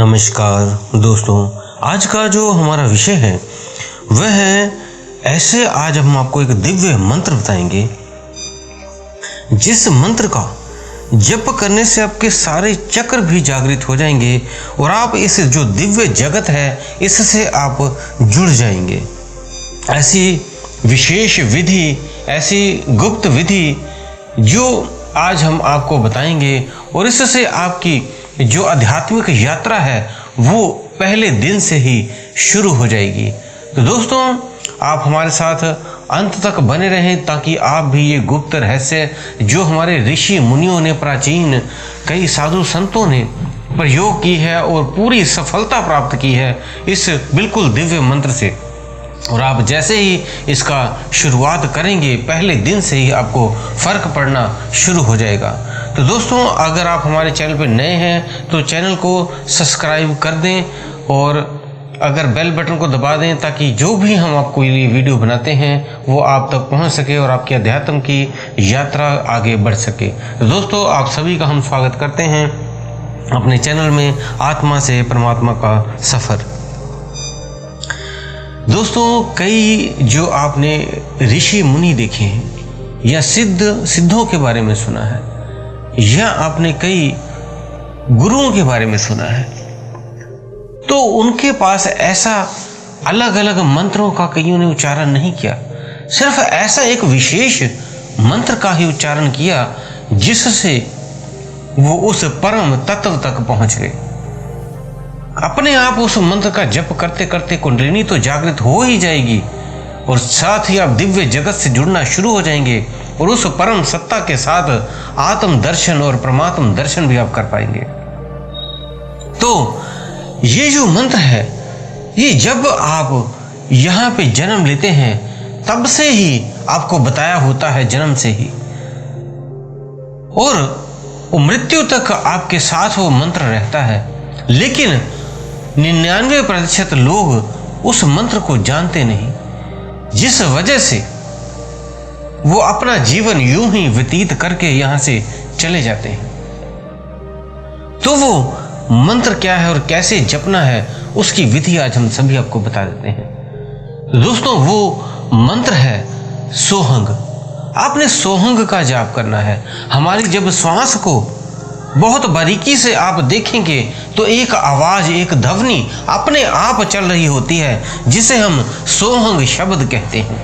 नमस्कार दोस्तों, आज का जो हमारा विषय है वह है ऐसे आज हम आपको एक दिव्य मंत्र बताएंगे जिस मंत्र का जप करने से आपके सारे चक्र भी जागृत हो जाएंगे और आप इस जो दिव्य जगत है इससे आप जुड़ जाएंगे। ऐसी विशेष विधि, ऐसी गुप्त विधि जो आज हम आपको बताएंगे और इससे आपकी जो आध्यात्मिक यात्रा है वो पहले दिन से ही शुरू हो जाएगी। तो दोस्तों, आप हमारे साथ अंत तक बने रहें ताकि आप भी ये गुप्त रहस्य जो हमारे ऋषि मुनियों ने, प्राचीन कई साधु संतों ने प्रयोग की है और पूरी सफलता प्राप्त की है इस बिल्कुल दिव्य मंत्र से, और आप जैसे ही इसका शुरुआत करेंगे पहले दिन से ही आपको फर्क पड़ना शुरू हो जाएगा। तो दोस्तों, अगर आप हमारे चैनल पर नए हैं तो चैनल को सब्सक्राइब कर दें और अगर बेल बटन को दबा दें ताकि जो भी हम आपको ये वीडियो बनाते हैं वो आप तक पहुंच सके और आपकी अध्यात्म की यात्रा आगे बढ़ सके। तो दोस्तों, आप सभी का हम स्वागत करते हैं अपने चैनल में आत्मा से परमात्मा का सफ़र। दोस्तों, कई जो आपने ऋषि मुनि देखे हैं या सिद्धों के बारे में सुना है या आपने कई गुरुओं के बारे में सुना है, तो उनके पास ऐसा अलग अलग मंत्रों का कईयों ने उच्चारण नहीं किया, सिर्फ ऐसा एक विशेष मंत्र का ही उच्चारण किया जिससे वो उस परम तत्व तक पहुंच गए। अपने आप उस मंत्र का जप करते करते कुंडलिनी तो जागृत हो ही जाएगी और साथ ही आप दिव्य जगत से जुड़ना शुरू हो जाएंगे और उस परम सत्ता के साथ आत्म दर्शन और परमात्म दर्शन भी आप कर पाएंगे। तो ये जो मंत्र है ये जब आप यहाँ पे जन्म लेते हैं तब से ही आपको बताया होता है, जन्म से ही, और मृत्यु तक आपके साथ वो मंत्र रहता है। लेकिन 99% लोग उस मंत्र को जानते नहीं, जिस वजह से वो अपना जीवन यूं ही व्यतीत करके यहां से चले जाते हैं। तो वो मंत्र क्या है और कैसे जपना है उसकी विधि आज हम सभी आपको बता देते हैं। दोस्तों, वो मंत्र है सोहंग। आपने सोहंग का जाप करना है। हमारी जब श्वास को बहुत बारीकी से आप देखेंगे तो एक आवाज, एक ध्वनि अपने आप चल रही होती है जिसे हम सोहंग शब्द कहते हैं।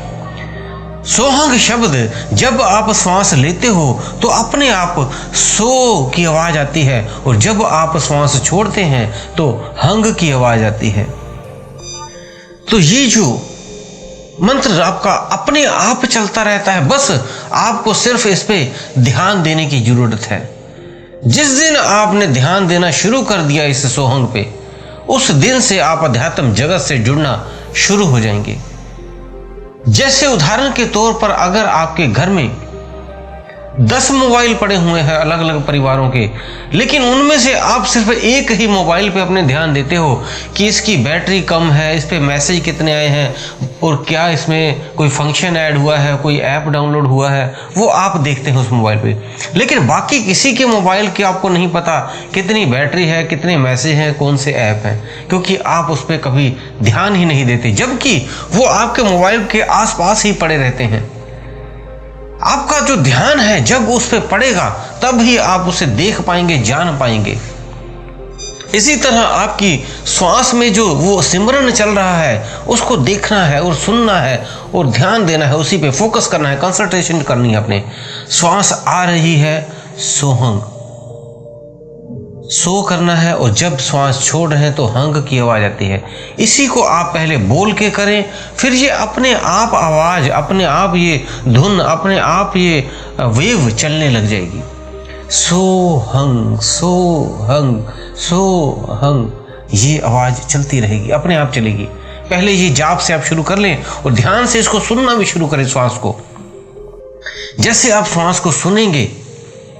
सोहंग शब्द जब आप श्वास लेते हो तो अपने आप सो की आवाज आती है और जब आप श्वास छोड़ते हैं तो हंग की आवाज आती है। तो ये जो मंत्र आपका अपने आप चलता रहता है, बस आपको सिर्फ इस पे ध्यान देने की जरूरत है। जिस दिन आपने ध्यान देना शुरू कर दिया इस सोहंग पे, उस दिन से आप अध्यात्म जगत से जुड़ना शुरू हो जाएंगे। जैसे उदाहरण के तौर पर अगर आपके घर में 10 मोबाइल पड़े हुए हैं अलग अलग परिवारों के, लेकिन उनमें से आप सिर्फ एक ही मोबाइल पे अपने ध्यान देते हो कि इसकी बैटरी कम है, इस पे मैसेज कितने आए हैं और क्या इसमें कोई फंक्शन ऐड हुआ है, कोई ऐप डाउनलोड हुआ है, वो आप देखते हैं उस मोबाइल पे। लेकिन बाकी किसी के मोबाइल के आपको नहीं पता कितनी बैटरी है, कितने मैसेज हैं, कौन से ऐप हैं, क्योंकि आप उस पर कभी ध्यान ही नहीं देते, जबकि वो आपके मोबाइल के आसपास ही पड़े रहते हैं। आपका जो ध्यान है जब उस पर पड़ेगा तब ही आप उसे देख पाएंगे, जान पाएंगे। इसी तरह आपकी श्वास में जो वो सिमरन चल रहा है उसको देखना है और सुनना है और ध्यान देना है, उसी पे फोकस करना है, कंसंट्रेशन करनी है अपने। श्वास आ रही है, सोहंग, सो करना है, और जब श्वास छोड़ रहे हैं तो हंग की आवाज आती है। इसी को आप पहले बोल के करें, फिर ये अपने आप आवाज, अपने आप ये धुन, अपने आप ये वेव चलने लग जाएगी। सो हंग, सो हंग, सो हंग, ये आवाज चलती रहेगी, अपने आप चलेगी। पहले ये जाप से आप शुरू कर लें और ध्यान से इसको सुनना भी शुरू करें श्वास को। जैसे आप श्वास को सुनेंगे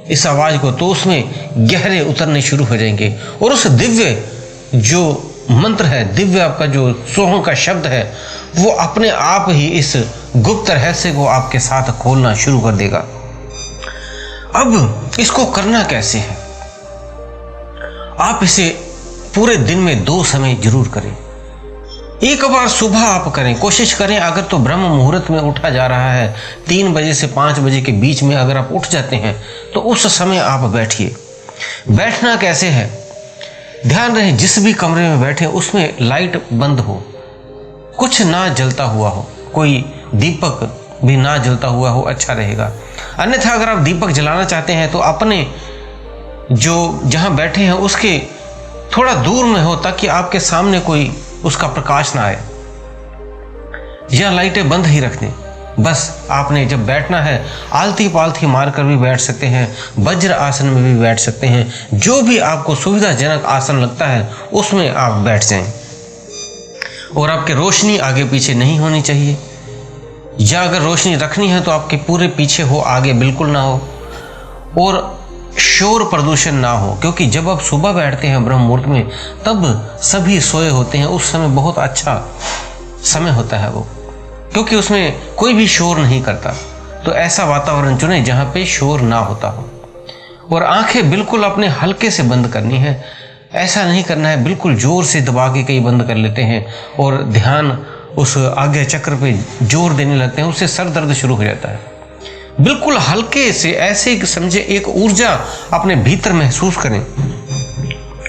इस आवाज को तो उसमें गहरे उतरने शुरू हो जाएंगे और उस दिव्य जो मंत्र है, दिव्य आपका जो सोहंग का शब्द है, वो अपने आप ही इस गुप्त रहस्य को आपके साथ खोलना शुरू कर देगा। अब इसको करना कैसे है? आप इसे पूरे दिन में 2 समय जरूर करें। एक बार सुबह आप करें, कोशिश करें, अगर तो ब्रह्म मुहूर्त में उठा जा रहा है 3 बजे से 5 बजे के बीच में अगर आप उठ जाते हैं तो उस समय आप बैठिए। बैठना कैसे है, ध्यान रहे जिस भी कमरे में बैठे उसमें लाइट बंद हो, कुछ ना जलता हुआ हो, कोई दीपक भी ना जलता हुआ हो, अच्छा रहेगा। अन्यथा अगर आप दीपक जलाना चाहते हैं तो अपने जो जहां बैठे हैं उसके थोड़ा दूर में हो, ताकि आपके सामने कोई उसका प्रकाश ना आए, या लाइटें बंद ही रख दें। बस आपने जब बैठना है आलती पालती मारकर भी बैठ सकते हैं, वज्र आसन में भी बैठ सकते हैं, जो भी आपको सुविधाजनक आसन लगता है उसमें आप बैठ जाएं। और आपके रोशनी आगे पीछे नहीं होनी चाहिए, या अगर रोशनी रखनी है तो आपके पूरे पीछे हो, आगे बिल्कुल ना हो, और शोर प्रदूषण ना हो। क्योंकि जब आप सुबह बैठते हैं ब्रह्म मुहूर्त में तब सभी सोए होते हैं, उस समय बहुत अच्छा समय होता है वो, क्योंकि उसमें कोई भी शोर नहीं करता। तो ऐसा वातावरण चुने जहाँ पे शोर ना होता हो। और आंखें बिल्कुल अपने हल्के से बंद करनी है, ऐसा नहीं करना है बिल्कुल जोर से दबा के कई बंद कर लेते हैं और ध्यान उस आज्ञा चक्र पे जोर देने लगते हैं, उससे सर दर्द शुरू हो जाता है। बिल्कुल हल्के से, ऐसे समझे एक ऊर्जा अपने भीतर महसूस करें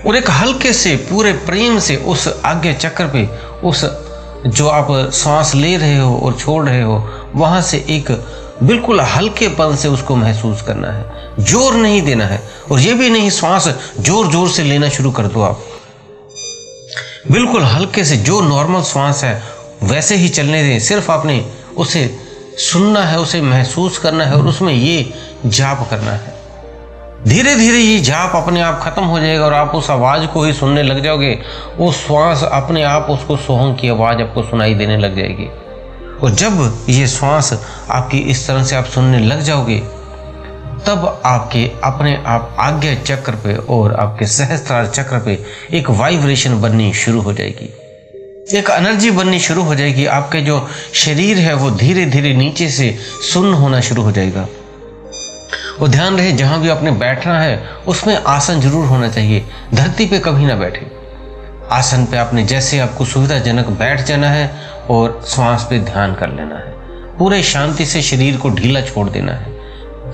और एक हल्के से पूरे प्रेम से उस आज्ञा चक्र पे, उस जो आप सांस ले रहे हो और छोड़ रहे हो, वहां से एक बिल्कुल हल्केपन से उसको महसूस करना है, जोर नहीं देना है। और ये भी नहीं सांस जोर जोर से लेना शुरू कर दो आप, बिल्कुल हल्के से जो नॉर्मल सांस है वैसे ही चलने दें। सिर्फ आपने उसे सुनना है, उसे महसूस करना है और उसमें ये जाप करना है। धीरे धीरे ये जाप अपने आप खत्म हो जाएगा और आप उस आवाज को ही सुनने लग जाओगे। वो श्वास अपने आप, उसको सोहंग की आवाज आपको सुनाई देने लग जाएगी। और जब ये श्वास आपकी इस तरह से आप सुनने लग जाओगे तब आपके अपने आप आज्ञा चक्र पे और आपके सहस्त्रार चक्र पे एक वाइब्रेशन बननी शुरू हो जाएगी, एक एनर्जी बननी शुरू हो जाएगी। आपके जो शरीर है वो धीरे धीरे नीचे से सुन्न होना शुरू हो जाएगा। और ध्यान रहे जहां भी आपने बैठना है उसमें आसन जरूर होना चाहिए, धरती पे कभी ना बैठे। आसन पे आपने जैसे आपको सुविधाजनक बैठ जाना है और श्वास पे ध्यान कर लेना है। पूरे शांति से शरीर को ढीला छोड़ देना है,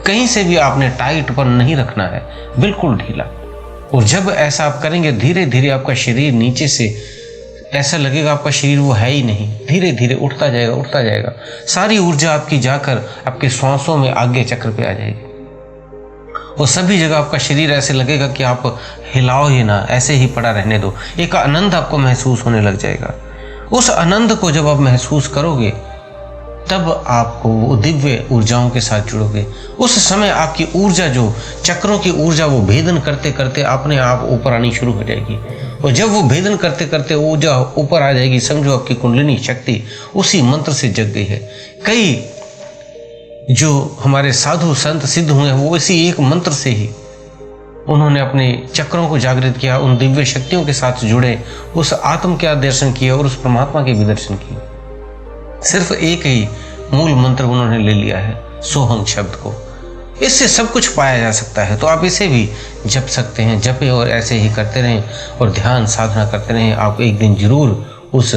कहीं से भी आपने टाइट पर नहीं रखना है, बिल्कुल ढीला। और जब ऐसा आप करेंगे धीरे धीरे आपका शरीर नीचे से ऐसा लगेगा आपका शरीर वो है ही नहीं, धीरे धीरे उठता जाएगा, उठता जाएगा। सारी ऊर्जा आपकी जाकर आपके श्वासों में आज्ञा चक्र पे आ जाएगी और सभी जगह आपका शरीर ऐसे लगेगा कि आप हिलाओ ही ना, ऐसे ही पड़ा रहने दो। एक आनंद आपको महसूस होने लग जाएगा। उस आनंद को जब आप महसूस करोगे तब आपको वो दिव्य ऊर्जाओं के साथ जुड़ोगे। उस समय आपकी ऊर्जा, जो चक्रों की ऊर्जा, वो भेदन करते करते अपने आप ऊपर आनी शुरू हो जाएगी। और जब वो भेदन करते करते ऊर्जा ऊपर आ जाएगी, समझो आपकी कुंडलिनी शक्ति उसी मंत्र से जग गई है। कई जो हमारे साधु संत सिद्ध हुए हैं वो इसी एक मंत्र से ही उन्होंने अपने चक्रों को जागृत किया, उन दिव्य शक्तियों के साथ जुड़े, उस आत्म के दर्शन किए और उस परमात्मा के भी दर्शन किए। सिर्फ एक ही मूल मंत्र उन्होंने ले लिया है, सोहंग शब्द को। इससे सब कुछ पाया जा सकता है। तो आप इसे भी जप सकते हैं, जपे और ऐसे ही करते रहें और ध्यान साधना करते रहें। आप एक दिन जरूर उस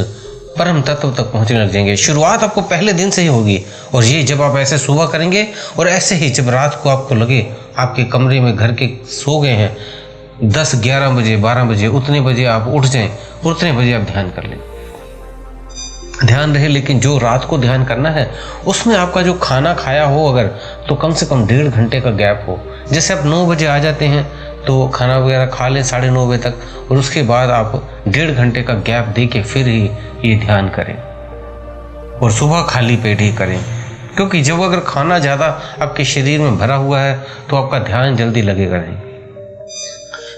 परम तत्व तक पहुंचने लग जाएंगे। शुरुआत आपको पहले दिन से ही होगी। और ये जब आप ऐसे सुबह करेंगे और ऐसे ही जब रात को आपको लगे आपके कमरे में घर के सो गए हैं 10, 11 बजे, 12 बजे, उतने बजे आप उठ जाएं, उतने बजे आप ध्यान कर लें। ध्यान रहे, लेकिन जो रात को ध्यान करना है उसमें आपका जो खाना खाया हो अगर, तो कम से कम 1.5 घंटे का गैप हो। जैसे आप 9 बजे आ जाते हैं तो खाना वगैरह खा लें 9:30 बजे तक, और उसके बाद आप 1.5 घंटे का गैप दे के फिर ही ये ध्यान करें। और सुबह खाली पेट ही करें, क्योंकि जब अगर खाना ज़्यादा आपके शरीर में भरा हुआ है तो आपका ध्यान जल्दी लगेगा नहीं।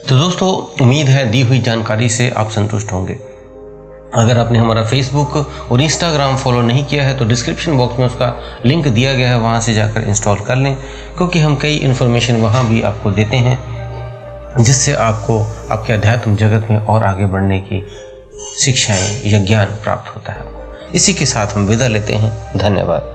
तो दोस्तों, उम्मीद है दी हुई जानकारी से आप संतुष्ट होंगे। अगर आपने हमारा फेसबुक और इंस्टाग्राम फॉलो नहीं किया है तो डिस्क्रिप्शन बॉक्स में उसका लिंक दिया गया है, वहाँ से जाकर इंस्टॉल कर लें, क्योंकि हम कई इन्फॉर्मेशन वहाँ भी आपको देते हैं जिससे आपको आपके अध्यात्म जगत में और आगे बढ़ने की शिक्षाएं या ज्ञान प्राप्त होता है। इसी के साथ हम विदा लेते हैं। धन्यवाद।